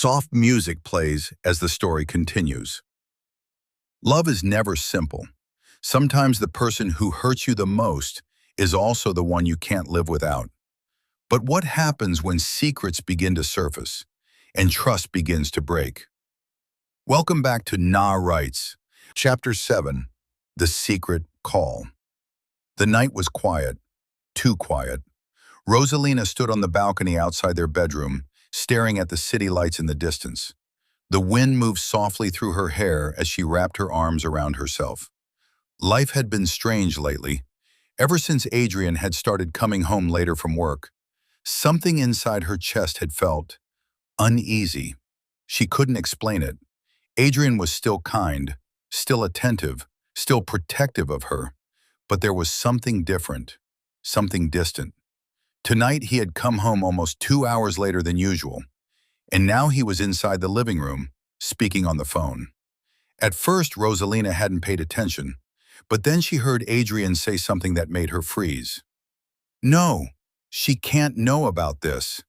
Soft music plays as the story continues. Love is never simple. Sometimes the person who hurts you the most is also the one you can't live without. But what happens when secrets begin to surface and trust begins to break? Welcome back to Na Writes, Chapter 7, The Secret Call. The night was quiet, too quiet. Rosalina stood on the balcony outside their bedroom, staring at the city lights in the distance. The wind moved softly through her hair as she wrapped her arms around herself. Life had been strange lately. Ever since Adrian had started coming home later from work, something inside her chest had felt uneasy. She couldn't explain it. Adrian was still kind, still attentive, still protective of her, but there was something different, something distant. Tonight he had come home almost 2 hours later than usual, and now he was inside the living room, speaking on the phone. At first, Rosalina hadn't paid attention, but then she heard Adrian say something that made her freeze. "No, she can't know about this."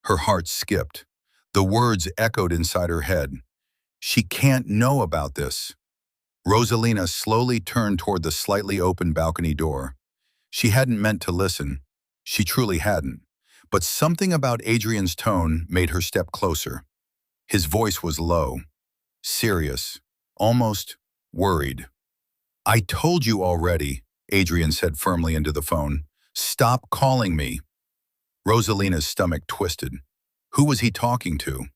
Her heart skipped. The words echoed inside her head. She can't know about this. Rosalina slowly turned toward the slightly open balcony door. She hadn't meant to listen. She truly hadn't. But something about Adrian's tone made her step closer. His voice was low, serious, almost worried. "I told you already," Adrian said firmly into the phone. "Stop calling me." Rosalina's stomach twisted. Who was he talking to?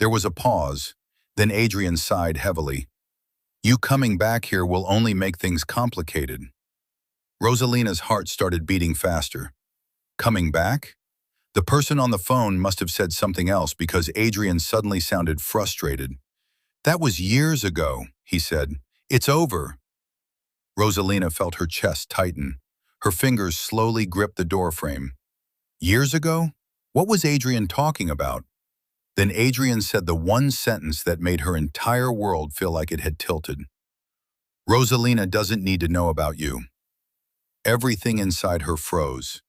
There was a pause. Then Adrian sighed heavily. "You coming back here will only make things complicated." Rosalina's heart started beating faster. Coming back? The person on the phone must have said something else because Adrian suddenly sounded frustrated. "That was years ago," he said. "It's over." Rosalina felt her chest tighten. Her fingers slowly gripped the doorframe. Years ago? What was Adrian talking about? Then Adrian said the one sentence that made her entire world feel like it had tilted. "Rosalina doesn't need to know about you." Everything inside her froze.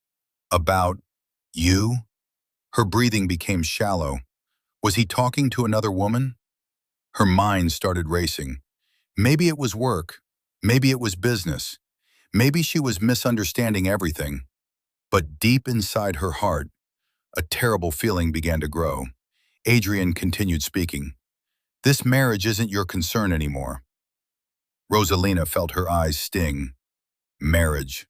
About you? Her breathing became shallow. Was he talking to another woman? Her mind started racing. Maybe it was work. Maybe it was business. Maybe she was misunderstanding everything. But deep inside her heart, a terrible feeling began to grow. Adrian continued speaking. "This marriage isn't your concern anymore." Rosalina felt her eyes sting. Marriage.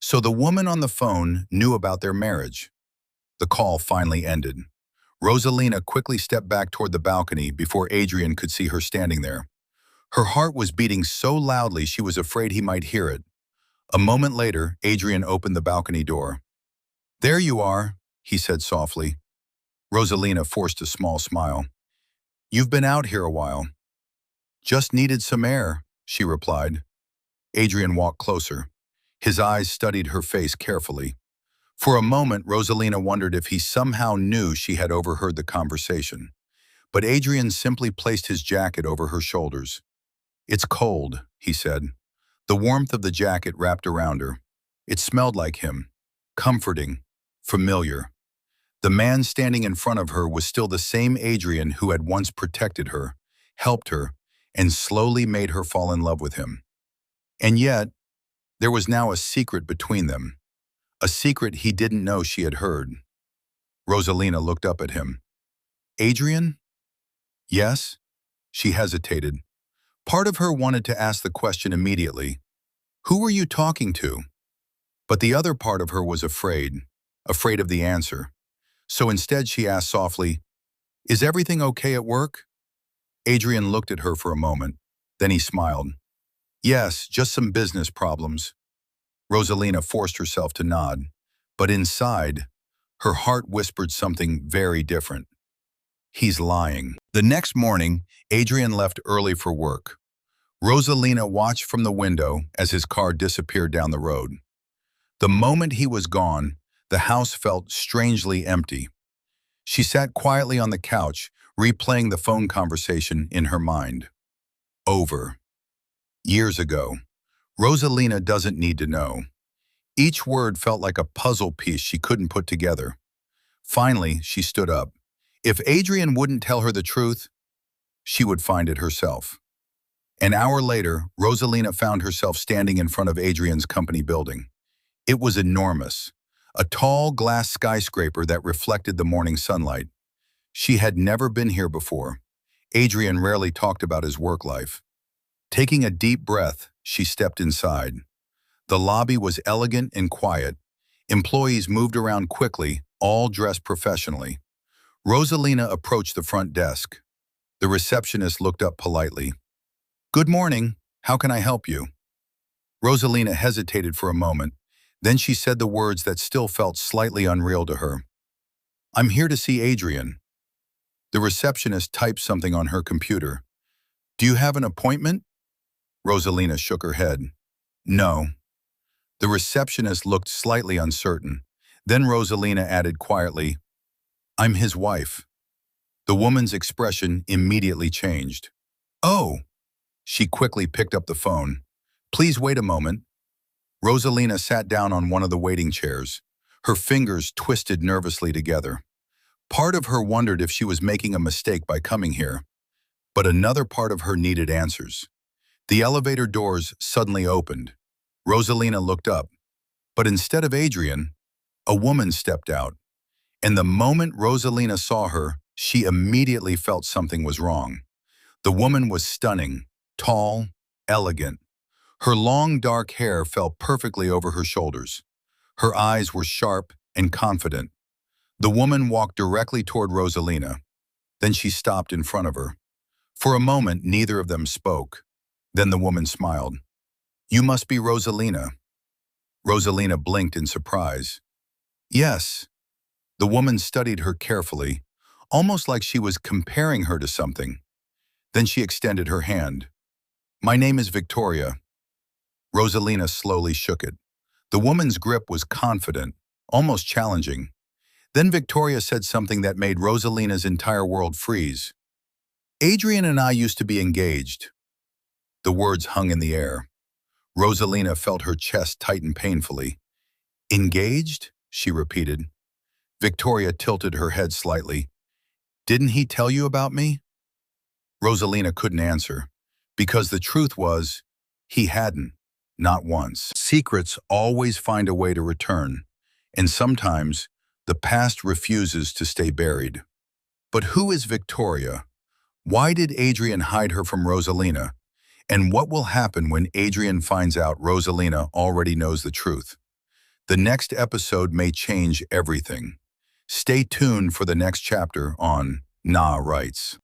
So the woman on the phone knew about their marriage. The call finally ended. Rosalina quickly stepped back toward the balcony before Adrian could see her standing there. Her heart was beating so loudly she was afraid he might hear it. A moment later, Adrian opened the balcony door. "There you are," he said softly. Rosalina forced a small smile. "You've been out here a while." "Just needed some air," she replied. Adrian walked closer. His eyes studied her face carefully. For a moment, Rosalina wondered if he somehow knew she had overheard the conversation. But Adrian simply placed his jacket over her shoulders. "It's cold," he said. The warmth of the jacket wrapped around her. It smelled like him, comforting, familiar. The man standing in front of her was still the same Adrian who had once protected her, helped her, and slowly made her fall in love with him. And yet, there was now a secret between them, a secret he didn't know she had heard. Rosalina looked up at him. "Adrian?" "Yes?" She hesitated. Part of her wanted to ask the question immediately. "Who were you talking to?" But the other part of her was afraid of the answer. So instead she asked softly, "Is everything okay at work?" Adrian looked at her for a moment. Then he smiled. "Yes, just some business problems." Rosalina forced herself to nod, but inside, her heart whispered something very different. He's lying. The next morning, Adrian left early for work. Rosalina watched from the window as his car disappeared down the road. The moment he was gone, the house felt strangely empty. She sat quietly on the couch, replaying the phone conversation in her mind. Over. Years ago. Rosalina doesn't need to know. Each word felt like a puzzle piece she couldn't put together. Finally, she stood up. If Adrian wouldn't tell her the truth, she would find it herself. An hour later, Rosalina found herself standing in front of Adrian's company building. It was enormous, a tall glass skyscraper that reflected the morning sunlight. She had never been here before. Adrian rarely talked about his work life. Taking a deep breath, she stepped inside. The lobby was elegant and quiet. Employees moved around quickly, all dressed professionally. Rosalina approached the front desk. The receptionist looked up politely. "Good morning. How can I help you?" Rosalina hesitated for a moment. Then she said the words that still felt slightly unreal to her. "I'm here to see Adrian." The receptionist typed something on her computer. "Do you have an appointment?" Rosalina shook her head. "No." The receptionist looked slightly uncertain. Then Rosalina added quietly, "I'm his wife." The woman's expression immediately changed. "Oh!" She quickly picked up the phone. "Please wait a moment." Rosalina sat down on one of the waiting chairs. Her fingers twisted nervously together. Part of her wondered if she was making a mistake by coming here, but another part of her needed answers. The elevator doors suddenly opened. Rosalina looked up, but instead of Adrian, a woman stepped out. And the moment Rosalina saw her, she immediately felt something was wrong. The woman was stunning, tall, elegant. Her long dark hair fell perfectly over her shoulders. Her eyes were sharp and confident. The woman walked directly toward Rosalina. Then she stopped in front of her. For a moment, neither of them spoke. Then the woman smiled. "You must be Rosalina." Rosalina blinked in surprise. "Yes." The woman studied her carefully, almost like she was comparing her to something. Then she extended her hand. "My name is Victoria." Rosalina slowly shook it. The woman's grip was confident, almost challenging. Then Victoria said something that made Rosalina's entire world freeze. "Adrian and I used to be engaged." The words hung in the air. Rosalina felt her chest tighten painfully. "Engaged?" she repeated. Victoria tilted her head slightly. "Didn't he tell you about me?" Rosalina couldn't answer, because the truth was, he hadn't, not once. Secrets always find a way to return, and sometimes the past refuses to stay buried. But who is Victoria? Why did Adrian hide her from Rosalina? And what will happen when Adrian finds out Rosalina already knows the truth? The next episode may change everything. Stay tuned for the next chapter on Nah Writes.